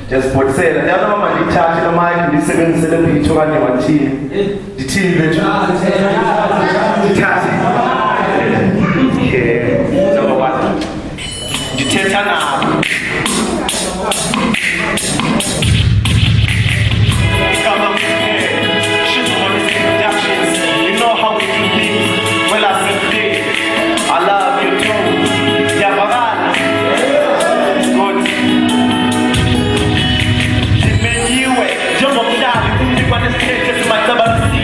Ndiyazibhonisela njalo mama ndiyithathe lo mic ndisebenzisele phitsho okanye wathini ndithini ndithathe number one ndithetha nabo you know how we do things. Well, I said hey, I love you too. Yabagana. Good. Jimenyiwe. Jomo mdali. Kundi kwa neskeche sumatabasi.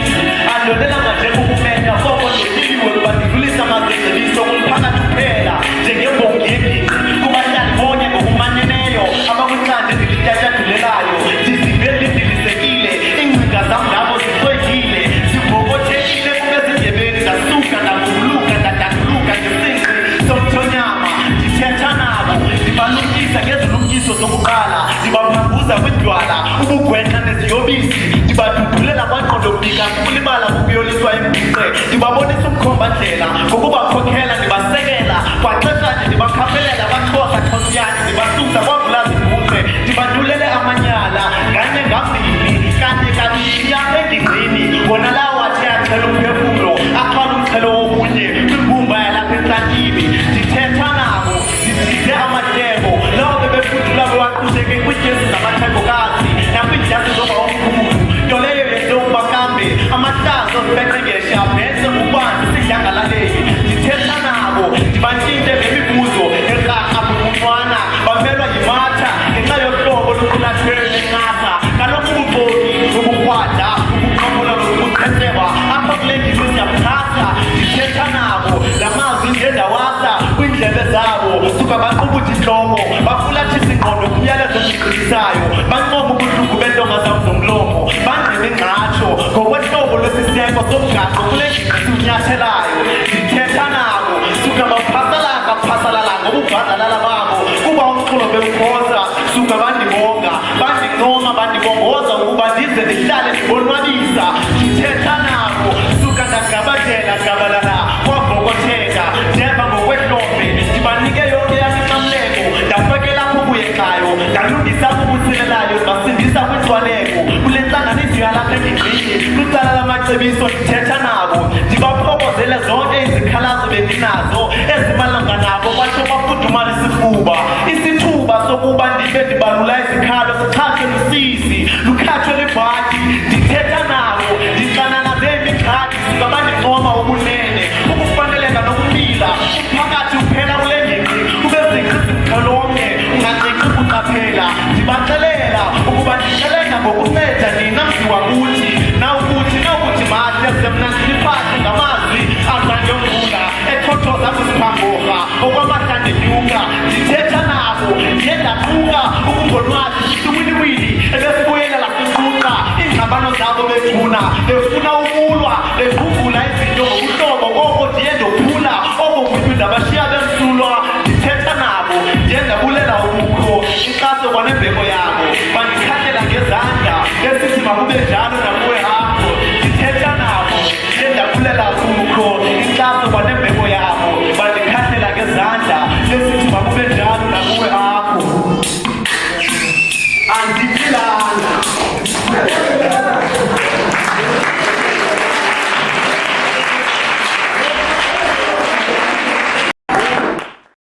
Andonela majengu kumenya. Foko niliwe. Lubatigulisa magese. Liso mpaka tupela. Jenge mbongeki. Kubashali monye kuhumanyeneyo. Ama mutande nilijaja tulelayo. Jisibeli nilisekile. Inguika zamdabo zitoikile. Zibogotekile kumezijebeni. Nasuka na kumluka na takuluka. Jisingi somtonyama. Jiteta nabo. Zibalukisa ngezilungiso zokukala. Zibamhambuza kwidwala. Ubugwena neziyobisi. Zibadudulela kwaqondobika. Kulimala kukuyoliswa imbuce. Zibabonisa umkhomba ndlela. Ngokubakhokhela ndibasekela. Kwaxeshanye ndibakhapelela baxhosa xhosiyane. Ndibasusa kwavulazi mbuce. Ndibadulele amanyala. Nganye ngambili. Kanti kabiya endingqini. Wona lawo athe achela umphefumlo. Athwala umchelo womunye. Kwimbumba yalapha entlantini. Ndithetha nabo. Ndidide amademo. Lawo bebefuthula bewaqhusheke kwiityesi zamatheko-kazi. Nakwiidyasi zoba omkhulu. Nto leyo yenze ubakambe. Amahlazo zibecengesha. Benze ubanzi sidlangalaleli. Ndithetha nabo. Ndibantshinte ngemibuzo. Erharha bubuncwana. Bamelwa yimatha. Ngenxa yohlobo lukulathweni lencasa. Kaloku ubuxoki, ubukrwada, ubuqhamula nokubuqhetseba. Apha kule ndimi siyabuxhasa. Ndithetha nabo. La mazwi ngendawasa kwiindlebe zabo. Suka baqubuthe intloko. Bafulathisa ingqondo kumyalezo endiqinisayo. Bancoma ubuhlungu bentonga zam zomlomo. Bangqina ingqatsho ngokwehlobo lwesiseko somgaqo kule ngingqi siwunyathelayo. Ndithetha nabo. Suka baphasalala ngobuvadalala babo. Kuba umculo bewukhoza. Suka bandibonga. Bandincoma bandibongoza ukuba ndize ndihlale ndibonwabisa. Ndithetha nabo. Suka ndagabadela gabalala kwavokotheka. Ndeva ngokwehlombe. Ndibanike yonke yamixamleko. Ndafekela kubuyekayo. Ndalungisa kubusilelayo. Ndibasindisa kwinzwaleko. Kule ntlanganiso yalapha endingqini. Kwicala lamacebiso ndithetha nabo. Ndibaphokozele zonke izikhalazo bendinazo. Ezimalunga nabo batsho bafudumala isifuba. Isithuba sokuba ndibe ndibalula izikhalo sithathwe lusisi. Lukhathwe lebhadi. Ndithetha nabo. Ndixananaze imigxaki. Suka bandincoma ubunene. Ukufaneleka nokumila. Umphakathi uphela kule ngingqi. Ube zingqisi mkhalomnye. Ungancingci ukuqaphela. Ndibaxelela ukuba ndixeleka ngokunceda nina mzi wakuthi. Nawukuthi mahle semna ndiliphathe ngamazwi azange mvula. Ethothoza kwisiphamborha. Okwamahlande nyuka. Ndithetha nabo. Ndiye ndaquka ukungonwazi isiwiliwili. Ebesibuyelela kwinquqa. Iingxabano zabo bethuna. Befuna ukulwa. Bevuvula izinto ngobuhlobo. Oko ndiye ndophula. Oko kuthi ndabashiya bemsulwa. Ndithetha nabo. Ndiye ndabulela ubukho. Inkxaso kwanembeko yabo. Bandikhatlela ngezandla. Besithi makube njalo